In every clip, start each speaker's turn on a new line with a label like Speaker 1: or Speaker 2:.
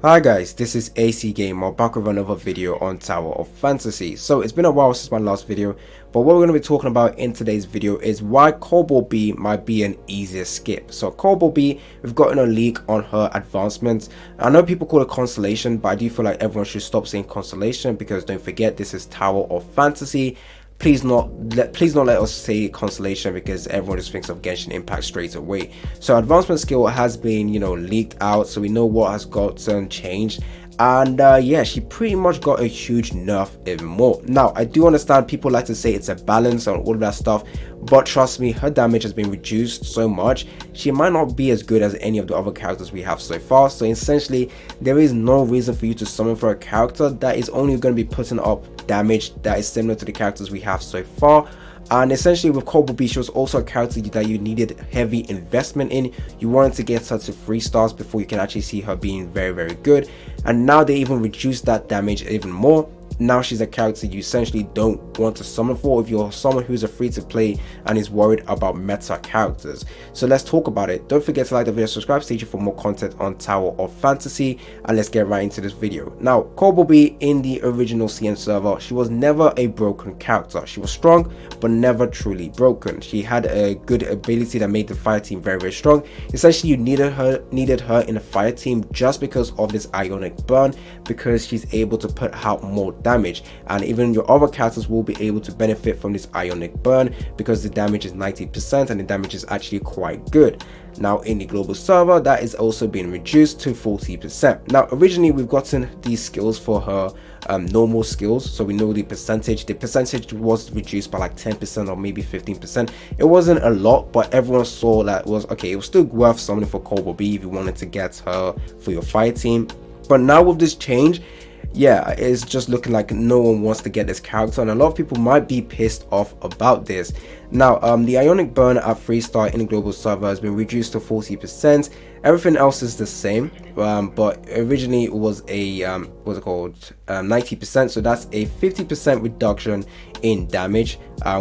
Speaker 1: Hi guys, this is AC Gamer back with another video on Tower of Fantasy. So it's been a while since my last video, but what we're going to be talking about in today's video is why Cobalt B might be an easier skip. So Cobalt B, we've gotten a leak on her advancement. I know people call it constellation, but I do feel like everyone should stop saying constellation because don't forget this is Tower of Fantasy. Please don't let us say constellation because everyone just thinks of Genshin Impact straight away. So advancement skill has been leaked out, so we know what has gotten changed. And yeah, she pretty much got a huge nerf even more. Now I do understand people like to say it's a balance and all of that stuff, but trust me, her damage has been reduced so much she might not be as good as any of the other characters we have so far. So essentially there is no reason for you to summon for a character that is only going to be putting up damage that is similar to the characters we have so far. And essentially with Cobalt B, she was also a character that you needed heavy investment in. You wanted to get her to 3 stars before you can actually see her being very good. And now they even reduced that damage even more. Now she's a character you essentially don't want to summon for if you're someone who's a free to play and is worried about meta characters. So let's talk about it. Don't forget to like the video, subscribe, stay tuned for more content on Tower of Fantasy, and let's get right into this video. Now Cobalt B in the original CN server, she was never a broken character. She was strong but never truly broken. She had a good ability that made the fire team very strong. Essentially you needed her in a fire team just because of this ionic burn, because she's able to put out more damage, and even your other characters will be able to benefit from this ionic burn because the damage is 90% and the damage is actually quite good. Now in the global server that is also being reduced to 40%. Now originally we've gotten these skills for her normal skills, so we know the percentage was reduced by like 10% or maybe 15%. It wasn't a lot, but everyone saw that it was okay. It was still worth summoning for Cobalt B if you wanted to get her for your fire team. But now with this change, yeah, it's just looking like no one wants to get this character, and a lot of people might be pissed off about this. Now the ionic burn at 3-star in the global server has been reduced to 40%. Everything else is the same, but originally it was a 90%, so that's a 50% reduction in damage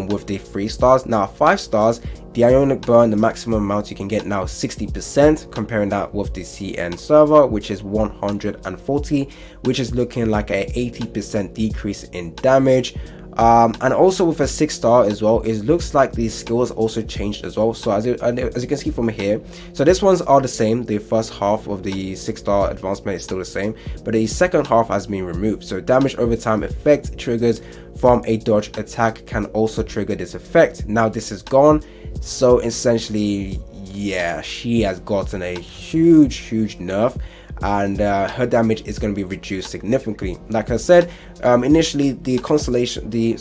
Speaker 1: with the 3 stars. Now 5 stars, the ionic burn, the maximum amount you can get now is 60%, comparing that with the CN server, which is 140, which is looking like a 80% decrease in damage. And also with a 6-star as well, it looks like the skills also changed as well. So as you can see from here, so these ones are the same. The first half of the 6-star advancement is still the same, but the second half has been removed. So damage over time effect triggers from a dodge attack can also trigger this effect. Now this is gone, so essentially yeah, she has gotten a huge nerf, and her damage is going to be reduced significantly. Like I said, initially the constellation, the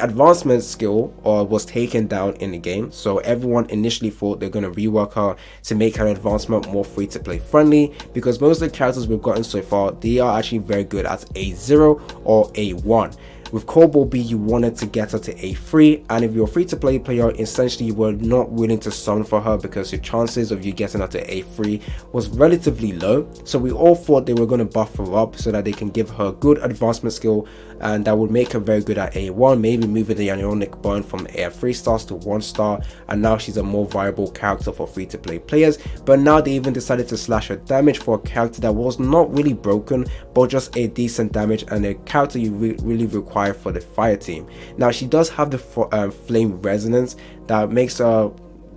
Speaker 1: advancement skill was taken down in the game, so everyone initially thought they're going to rework her to make her advancement more free to play friendly, because most of the characters we've gotten so far, they are actually very good at A0 or A1. With Cobalt B, you wanted to get her to A3, and if you're a free-to-play player, essentially you were not willing to summon for her because your chances of you getting her to A3 was relatively low. So we all thought they were going to buff her up so that they can give her good advancement skill, and that would make her very good at A1, maybe moving the ionic burn from 3 stars to 1 star, and now she's a more viable character for free-to-play players. But now they even decided to slash her damage for a character that was not really broken, but just a decent damage, and a character you really require for the fire team. Now she does have the flame resonance that makes her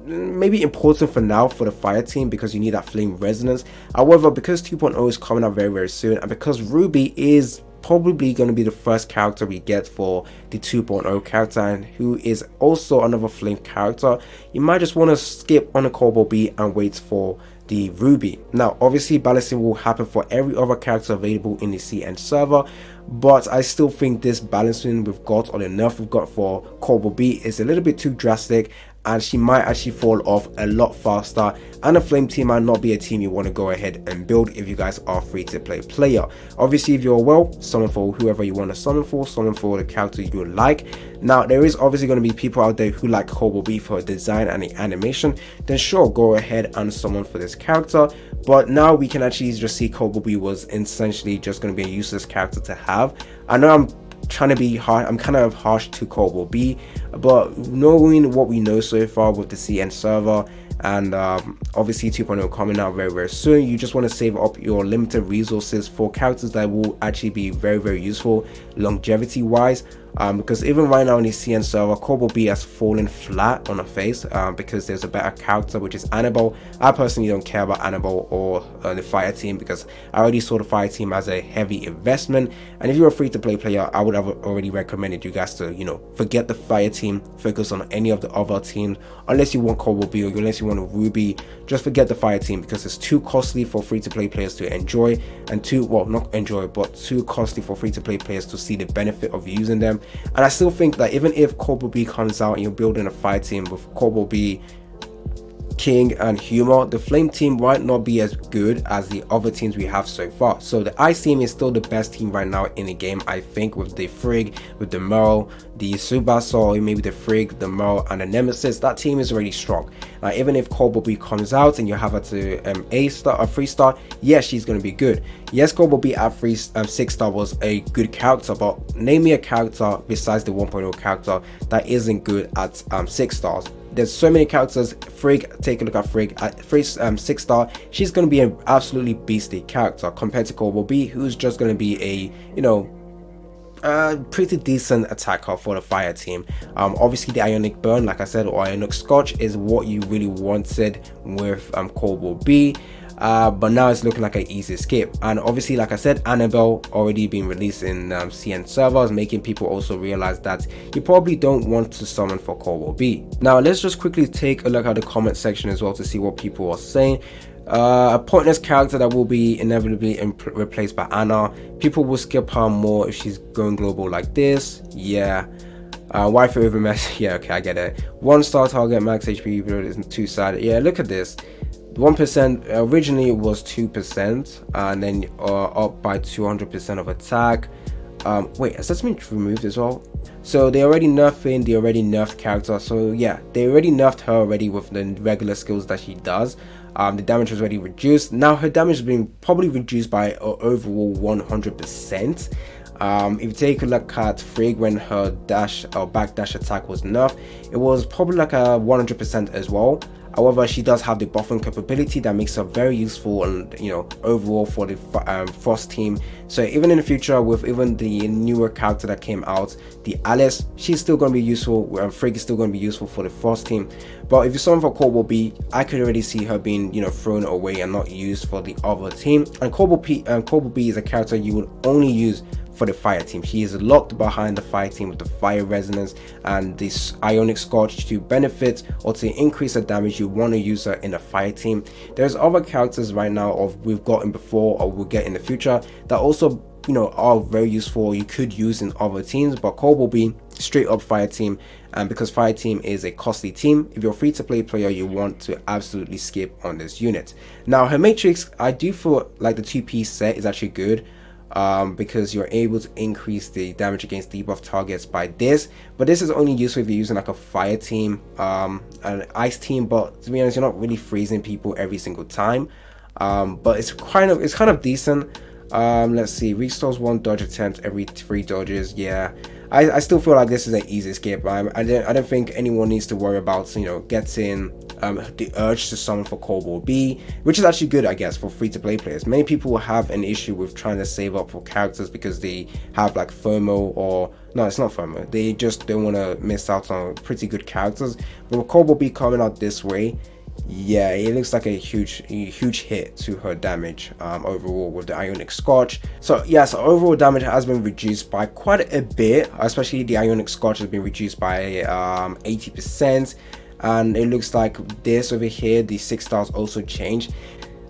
Speaker 1: maybe important for now for the fire team, because you need that flame resonance. However, because 2.0 is coming out very soon, and because Ruby is probably going to be the first character we get for the 2.0 character, and who is also another flame character, you might just want to skip on the Cobalt B and wait for the Ruby. Now obviously balancing will happen for every other character available in the CN server, but I still think this balancing we've got, or the nerf we've got for Cobalt B, is a little bit too drastic, and she might actually fall off a lot faster, and a flame team might not be a team you want to go ahead and build if you guys are free to play player. Obviously if you're summon for whoever you want to summon for the character you like. Now there is obviously going to be people out there who like Cobalt B for design and the animation, then sure, go ahead and summon for this character. But now we can actually just see Cobalt B was essentially just going to be a useless character to have. I know I'm trying to be hard, I'm kind of harsh to Cobalt B, but knowing what we know so far with the CN server and obviously 2.0 coming out very, very soon. You just want to save up your limited resources for characters that will actually be very, very useful longevity wise. Because even right now in the CN server, Cobalt B has fallen flat on her face because there's a better character, which is Annabelle. I personally don't care about Annabelle or the fire team, because I already saw the fire team as a heavy investment, and if you're a free-to-play player, I would have already recommended you guys to, you know, forget the fire team, focus on any of the other teams, unless you want Cobalt B or unless you want a Ruby. Just forget the fire team, because it's too costly for free-to-play players to enjoy, and too, well, not enjoy, but too costly for free-to-play players to see the benefit of using them. And I still think that even if Cobalt B comes out and you're building a fire team with Cobalt B, King and Humor, the Flame team might not be as good as the other teams we have so far. So the Ice team is still the best team right now in the game, I think, with the Frigg, with the Merle, the Tsubasa, maybe the Frigg, the Merle, and the Nemesis. That team is already strong. Even if Cobalt B comes out and you have her to a 3-star, yes, she's going to be good. Yes, Cobalt B at 6-star was a good character, but name me a character besides the 1.0 character that isn't good at 6 stars. There's so many characters. Frigg, take a look at Frigg at 6-star. She's going to be an absolutely beastly character compared to Cobalt B, who's just going to be a, you know, pretty decent attacker for the fire team. Obviously the Ionic Burn, like I said, or Ionic Scotch is what you really wanted with Cobalt B. But now it's looking like an easy skip. And obviously, like I said, Annabelle already being released in CN servers, making people also realize that you probably don't want to summon for Cobalt B. Now let's just quickly take a look at the comment section as well to see what people are saying. A pointless character that will be inevitably replaced by Anna. People will skip her more if she's going global like this. Yeah. Waifu over mess. Yeah, okay, I get it. 1-star target, max HP, but isn't 2-sided. Yeah, look at this. 1% originally it was 2%, and then up by 200% of attack. Wait, has that been removed as well? So they already nerfed character. So yeah, they already nerfed her already with the regular skills that she does. The damage was already reduced. Now her damage has been probably reduced by overall 100%. If you take a look at Frigg, when her dash or backdash attack was nerfed, it was probably like a 100% as well. However, she does have the buffing capability that makes her very useful, and you know, overall for the Frost team. So even in the future, with even the newer character that came out, the Alice, she's still going to be useful. Frigg is still going to be useful for the Frost team. But if you're someone for Cobalt B, I could already see her being, you know, thrown away and not used for the other team. And Cobalt B is a character you would only use for the fire team. She is locked behind the fire team with the fire resonance and this Ionic Scorch to benefit or to increase the damage. You want to use her in the fire team. There's other characters right now we've gotten before or we'll get in the future that also, you know, are very useful, you could use in other teams. But Cobalt B, straight up fire team, and because fire team is a costly team, if you're a free to play player, you want to absolutely skip on this unit. Now her matrix, I do feel like the 2-piece set is actually good, because you're able to increase the damage against debuff targets by this. But this is only useful if you're using like a fire team, an ice team. But to be honest, you're not really freezing people every single time. But it's kind of decent. Let's see, restores 1 dodge attempt every 3 dodges. Yeah, I still feel like this is an easy skip. I don't think anyone needs to worry about, you know, getting the urge to summon for Cobalt B, which is actually good, I guess, for free-to-play players. Many people have an issue with trying to save up for characters because they have like FOMO, or no, it's not FOMO, they just don't want to miss out on pretty good characters. But with Cobalt B coming out this way, yeah, it looks like a huge hit to her damage overall with the Ionic Scorch. So yeah, so overall damage has been reduced by quite a bit, especially the Ionic Scorch has been reduced by 80%. And it looks like this over here, the 6 stars also changed.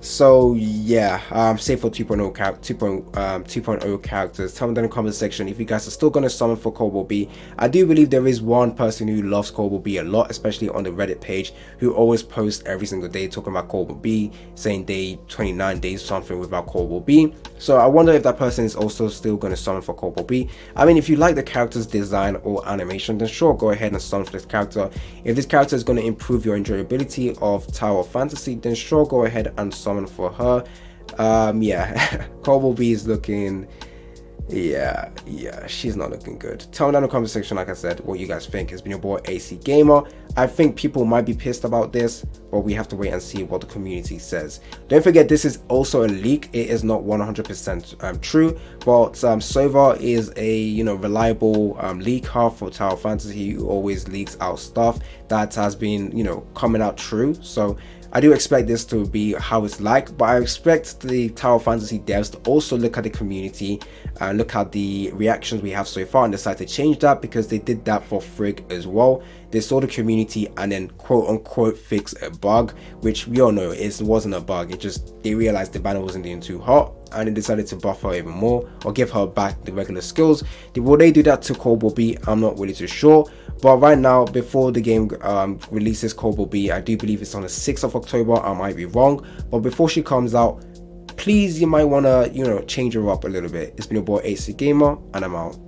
Speaker 1: So yeah, save for 2.0 characters. Tell me down in the comment section if you guys are still going to summon for Cobalt B. I do believe there is one person who loves Cobalt B a lot, especially on the Reddit page, who always posts every single day talking about Cobalt B, saying day 29 days something without Cobalt B. So I wonder if that person is also still going to summon for Cobalt B. I mean, if you like the character's design or animation, then sure, go ahead and summon for this character. If this character is going to improve your enjoyability of Tower of Fantasy, then sure, go ahead and summon for her. Yeah, Cobalt B is looking Yeah, she's not looking good. Tell me down in the comment section, like I said, what you guys think. It's been your boy AC Gamer. I think people might be pissed about this, but we have to wait and see what the community says. Don't forget, this is also a leak. It is not 100% true, but Sova is a reliable leaker for Tower Fantasy, who always leaks out stuff that has been coming out true. So I do expect this to be how it's like, but I expect the Tower Fantasy devs to also look at the community and look at the reactions we have so far and decide to change that, because they did that for Frigg as well. They saw the community and then quote unquote fix a bug, which we all know it wasn't a bug. It just, they realized the banner wasn't doing too hot and they decided to buff her even more or give her back the regular skills. Will they do that to Cobalt B? I'm not really too sure. But right now, before the game releases Cobalt B, I do believe it's on the 6th of October. I might be wrong, but before she comes out, please, you might want to change her up a little bit. It's been your boy AC Gamer, and I'm out.